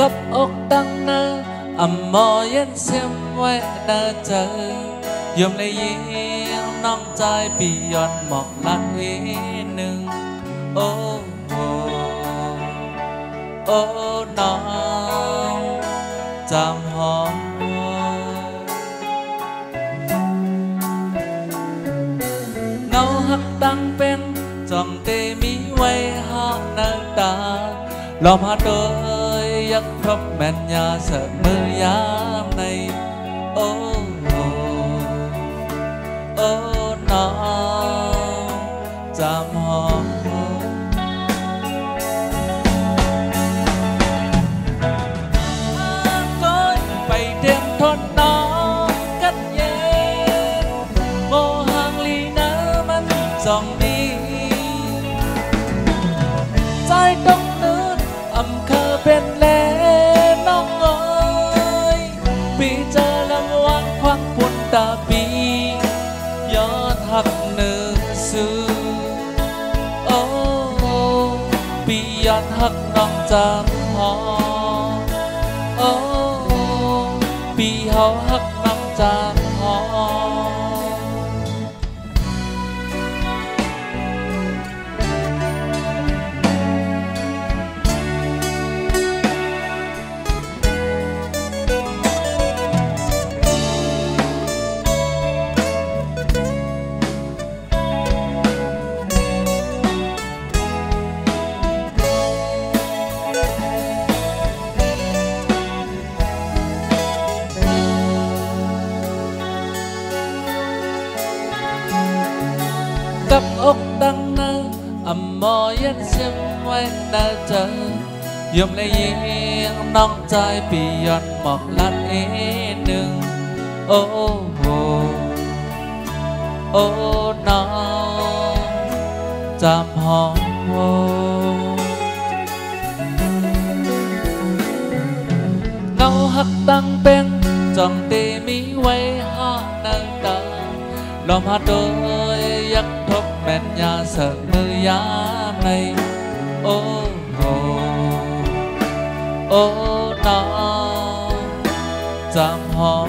cấp ốc đăng nơ ẩm mò yên xem quay nơ chờ yếm lấy yên nong trai bì yon mọc lát ý nưng ô ô nong chạm hò ngâu hắc đăng bên trong tê mi quay họ nơ ta lòng hát đôi giấc khóc mẹn nhà sợ mơ giám này ô nó chạm hò cõi bay đêm thôn nó cất nhẹ mô hàng ly nở mắt dòng đi trái đông nước ẩm khờ bên lẽ nong ơi bị chờ lâm oan khoang buồn ta bị gió hắc nữ sư ô bị gió hắc nong chạm hò ô bị hò hắc nong chạm hò cấp ốc đăng nơ ẩm mò yên xem quay nơ chờ yếm lấy yên nong trai bì yon mọc lát ý nưng ô nong chạm hò ngâu hắc đăng bên trong tê mi quay họ nơ ta lòng hát đôi giấc thốc mẹn nhà sợ mơ giám này ô nó chạm hò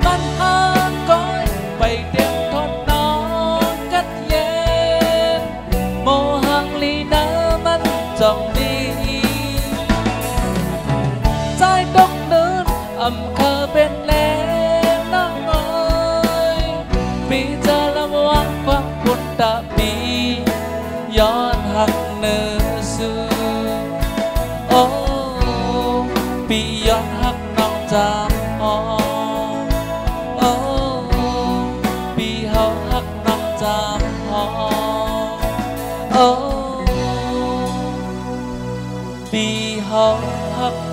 văn an cõi bay đêm thôn nó cất lên mô hàng ly nở mắt dòng đi trái đông nước ẩm khờ bên lẽ nắng ơi bị giờ làm oan khoang buồn ta bị gió hắc nữ sư ô bị gió hắc nong chạm hò ô bị hò hắc nong chạm hò ô bị hò hắc